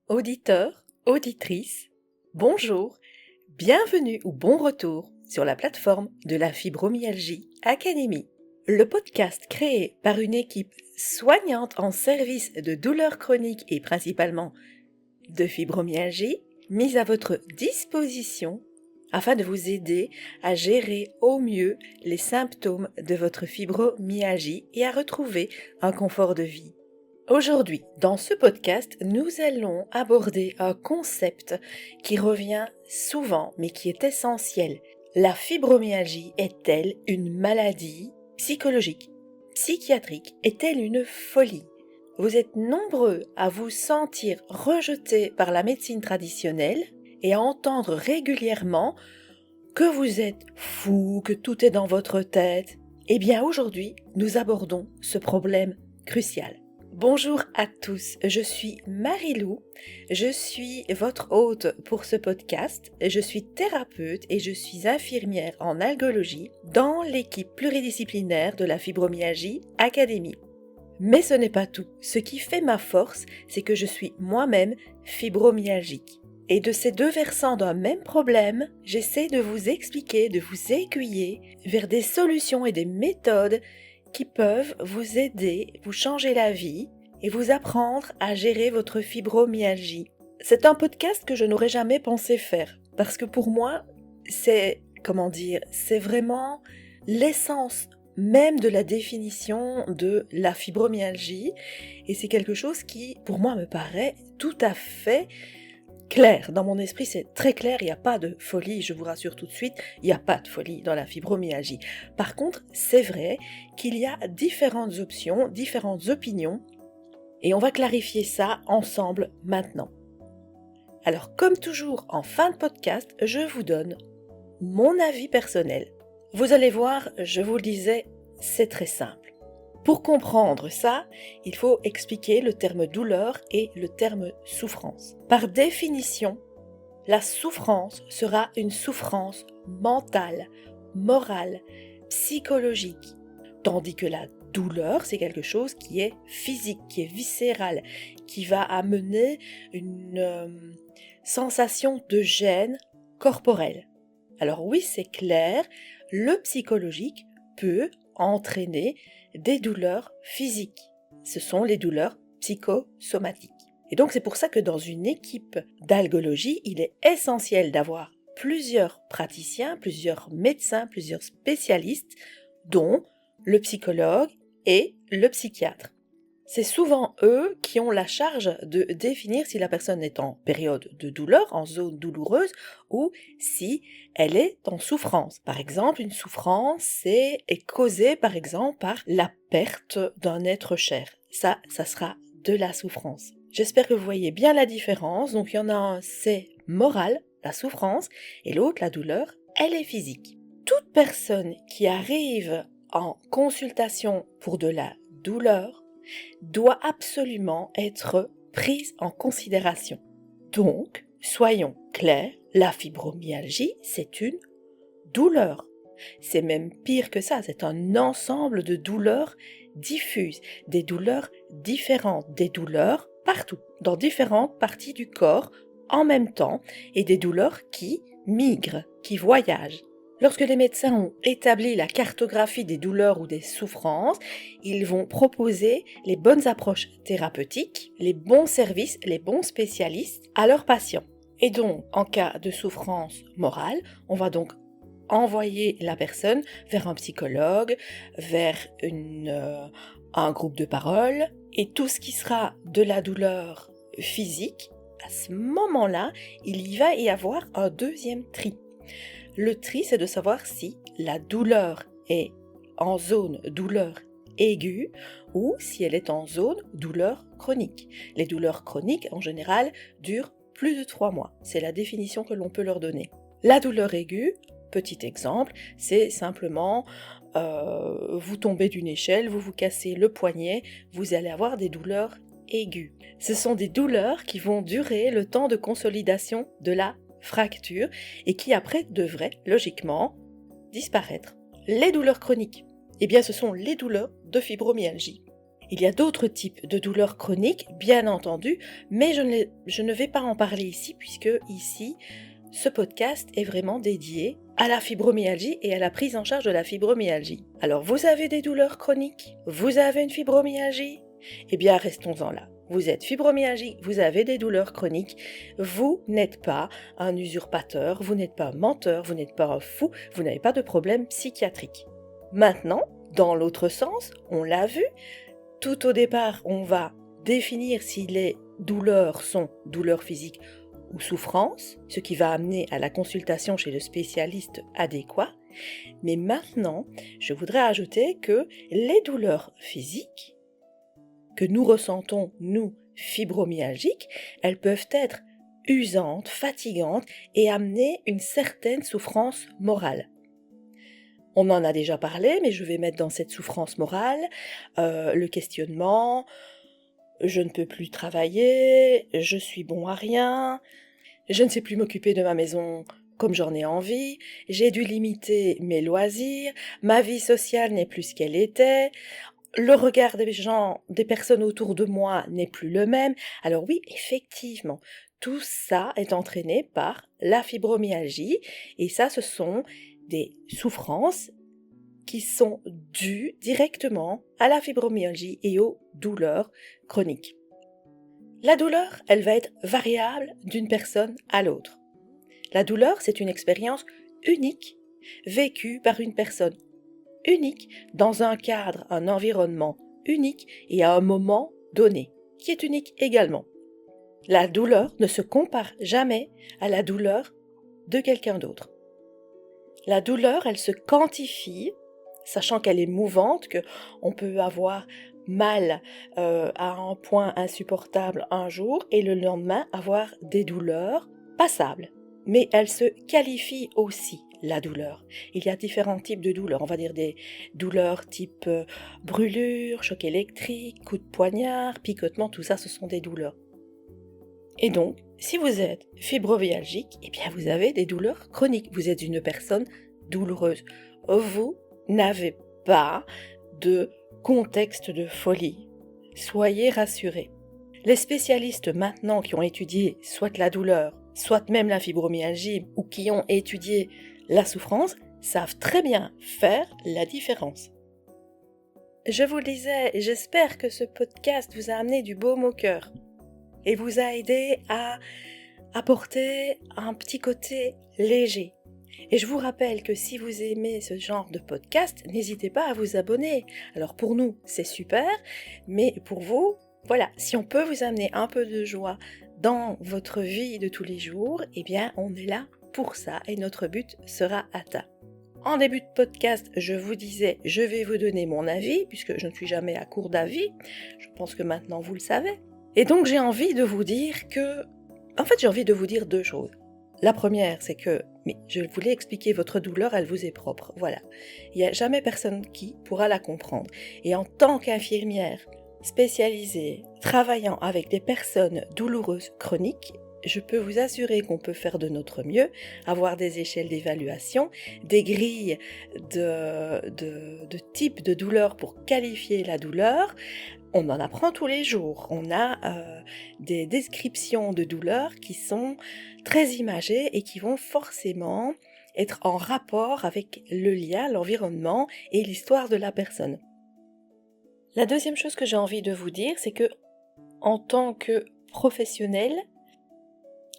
Auditeurs, auditrices, bonjour, bienvenue ou bon retour sur la plateforme de la Fibromyalgie Academy, le podcast créé par une équipe soignante en service de douleurs chroniques et principalement de fibromyalgie, mise à votre disposition afin de vous aider à gérer au mieux les symptômes de votre fibromyalgie et à retrouver un confort de vie. Aujourd'hui, dans ce podcast, nous allons aborder un concept qui revient souvent mais qui est essentiel. La fibromyalgie est-elle une maladie psychologique, psychiatrique? Est-elle une folie? Vous êtes nombreux à vous sentir rejetés par la médecine traditionnelle et à entendre régulièrement que vous êtes fou, que tout est dans votre tête. Eh bien aujourd'hui, nous abordons ce problème crucial. Bonjour à tous, je suis Marie-Lou, je suis votre hôte pour ce podcast, je suis thérapeute et je suis infirmière en algologie dans l'équipe pluridisciplinaire de la Fibromyalgie Academy. Mais ce n'est pas tout, ce qui fait ma force, c'est que je suis moi-même fibromyalgique. Et de ces deux versants d'un même problème, j'essaie de vous expliquer, de vous aiguiller vers des solutions et des méthodes qui peuvent vous aider, vous changer la vie et vous apprendre à gérer votre fibromyalgie. C'est un podcast que je n'aurais jamais pensé faire parce que pour moi, c'est vraiment l'essence même de la définition de la fibromyalgie et c'est quelque chose qui, pour moi, me paraît tout à fait clair. Dans mon esprit, c'est très clair, il n'y a pas de folie, je vous rassure tout de suite, il n'y a pas de folie dans la fibromyalgie. Par contre, c'est vrai qu'il y a différentes options, différentes opinions, et on va clarifier ça ensemble maintenant. Alors, comme toujours, en fin de podcast, je vous donne mon avis personnel. Vous allez voir, je vous le disais, c'est très simple. Pour comprendre ça, il faut expliquer le terme douleur et le terme souffrance. Par définition, la souffrance sera une souffrance mentale, morale, psychologique, tandis que la douleur, c'est quelque chose qui est physique, qui est viscéral, qui va amener une sensation de gêne corporelle. Alors oui, c'est clair, le psychologique peut entraîner des douleurs physiques. Ce sont les douleurs psychosomatiques. Et donc c'est pour ça que dans une équipe d'algologie, il est essentiel d'avoir plusieurs praticiens, plusieurs médecins, plusieurs spécialistes, dont le psychologue et le psychiatre. C'est souvent eux qui ont la charge de définir si la personne est en période de douleur, en zone douloureuse, ou si elle est en souffrance. Par exemple, une souffrance est causée par exemple par la perte d'un être cher. Ça sera de la souffrance. J'espère que vous voyez bien la différence. Donc il y en a un, c'est moral, la souffrance, et l'autre, la douleur, elle est physique. Toute personne qui arrive en consultation pour de la douleur doit absolument être prise en considération. Donc, soyons clairs, la fibromyalgie, c'est une douleur. C'est même pire que ça, c'est un ensemble de douleurs diffuses, des douleurs différentes, des douleurs partout, dans différentes parties du corps en même temps, et des douleurs qui migrent, qui voyagent. Lorsque les médecins ont établi la cartographie des douleurs ou des souffrances, ils vont proposer les bonnes approches thérapeutiques, les bons services, les bons spécialistes à leurs patients. Et donc, en cas de souffrance morale, on va donc envoyer la personne vers un psychologue, vers un groupe de parole, et tout ce qui sera de la douleur physique, à ce moment-là, il y va y avoir un deuxième tri. Le tri, c'est de savoir si la douleur est en zone douleur aiguë ou si elle est en zone douleur chronique. Les douleurs chroniques, en général, durent plus de 3 mois. C'est la définition que l'on peut leur donner. La douleur aiguë, petit exemple, c'est simplement vous tombez d'une échelle, vous vous cassez le poignet, vous allez avoir des douleurs aiguës. Ce sont des douleurs qui vont durer le temps de consolidation de la fracture et qui après devraient logiquement disparaître. Les douleurs chroniques, eh bien ce sont les douleurs de fibromyalgie. Il y a d'autres types de douleurs chroniques, bien entendu, mais je ne vais pas en parler ici puisque ici, ce podcast est vraiment dédié à la fibromyalgie et à la prise en charge de la fibromyalgie. Alors, vous avez des douleurs chroniques? Vous avez une fibromyalgie? Eh bien, restons-en là. Vous êtes fibromyalgique, vous avez des douleurs chroniques, vous n'êtes pas un usurpateur, vous n'êtes pas un menteur, vous n'êtes pas un fou, vous n'avez pas de problème psychiatrique. Maintenant, dans l'autre sens, on l'a vu, tout au départ, on va définir si les douleurs sont douleurs physiques ou souffrances, ce qui va amener à la consultation chez le spécialiste adéquat. Mais maintenant, je voudrais ajouter que les douleurs physiques que nous ressentons, nous, fibromyalgiques, elles peuvent être usantes, fatigantes et amener une certaine souffrance morale. On en a déjà parlé, mais je vais mettre dans cette souffrance morale le questionnement, je ne peux plus travailler, je suis bon à rien, je ne sais plus m'occuper de ma maison comme j'en ai envie, j'ai dû limiter mes loisirs, ma vie sociale n'est plus ce qu'elle était, le regard des gens, des personnes autour de moi n'est plus le même. Alors oui, effectivement, tout ça est entraîné par la fibromyalgie et ça, ce sont des souffrances qui sont dues directement à la fibromyalgie et aux douleurs chroniques. La douleur, elle va être variable d'une personne à l'autre. La douleur, c'est une expérience unique vécue par une personne unique dans un cadre, un environnement unique et à un moment donné, qui est unique également. La douleur ne se compare jamais à la douleur de quelqu'un d'autre. La douleur, elle se quantifie, sachant qu'elle est mouvante, qu'on peut avoir mal à un point insupportable un jour et le lendemain avoir des douleurs passables. Mais elle se qualifie aussi, la douleur. Il y a différents types de douleurs. On va dire des douleurs type brûlure, choc électrique, coup de poignard, picotement, tout ça, ce sont des douleurs. Et donc, si vous êtes fibromyalgique, eh bien vous avez des douleurs chroniques. Vous êtes une personne douloureuse. Vous n'avez pas de contexte de folie. Soyez rassurés. Les spécialistes maintenant qui ont étudié soit la douleur, soit même la fibromyalgie, ou qui ont étudié la souffrance, savent très bien faire la différence. Je vous le disais, j'espère que ce podcast vous a amené du baume au cœur et vous a aidé à apporter un petit côté léger. Et je vous rappelle que si vous aimez ce genre de podcast, n'hésitez pas à vous abonner. Alors pour nous, c'est super, mais pour vous, voilà, si on peut vous amener un peu de joie dans votre vie de tous les jours, eh bien on est là pour ça et notre but sera atteint. En début de podcast, je vous disais, je vais vous donner mon avis, puisque je ne suis jamais à court d'avis. Je pense que maintenant vous le savez. Et donc j'ai envie de vous dire que... En fait, j'ai envie de vous dire deux choses. La première, c'est que, mais je voulais expliquer, votre douleur, elle vous est propre. Voilà. Il n'y a jamais personne qui pourra la comprendre. Et en tant qu'infirmière spécialisée, travaillant avec des personnes douloureuses chroniques, je peux vous assurer qu'on peut faire de notre mieux, avoir des échelles d'évaluation, des grilles de type de douleur pour qualifier la douleur. On en apprend tous les jours. On a des descriptions de douleurs qui sont très imagées et qui vont forcément être en rapport avec le lien, l'environnement et l'histoire de la personne. La deuxième chose que j'ai envie de vous dire, c'est que en tant que professionnel,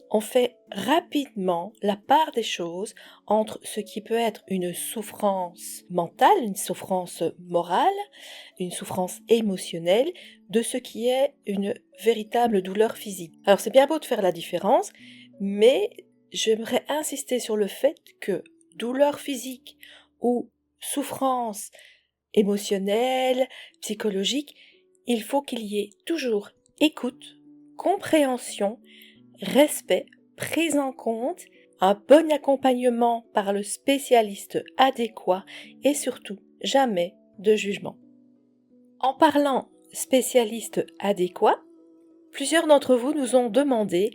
on fait rapidement la part des choses entre ce qui peut être une souffrance mentale, une souffrance morale, une souffrance émotionnelle, de ce qui est une véritable douleur physique. Alors c'est bien beau de faire la différence, mais j'aimerais insister sur le fait que douleur physique ou souffrance émotionnelle, psychologique, il faut qu'il y ait toujours écoute, compréhension, respect, prise en compte, un bon accompagnement par le spécialiste adéquat et surtout jamais de jugement. En parlant spécialiste adéquat, plusieurs d'entre vous nous ont demandé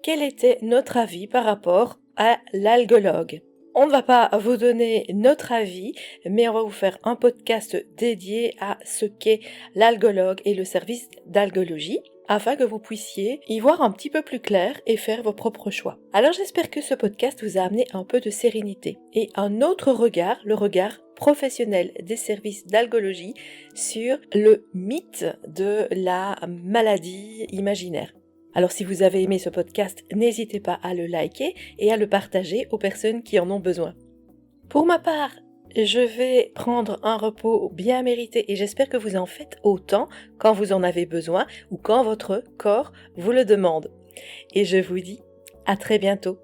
quel était notre avis par rapport à l'algologue. On ne va pas vous donner notre avis, mais on va vous faire un podcast dédié à ce qu'est l'algologue et le service d'algologie, afin que vous puissiez y voir un petit peu plus clair et faire vos propres choix. Alors j'espère que ce podcast vous a amené un peu de sérénité et un autre regard, le regard professionnel des services d'algologie sur le mythe de la maladie imaginaire. Alors si vous avez aimé ce podcast, n'hésitez pas à le liker et à le partager aux personnes qui en ont besoin. Pour ma part, je vais prendre un repos bien mérité et j'espère que vous en faites autant quand vous en avez besoin ou quand votre corps vous le demande. Et je vous dis à très bientôt.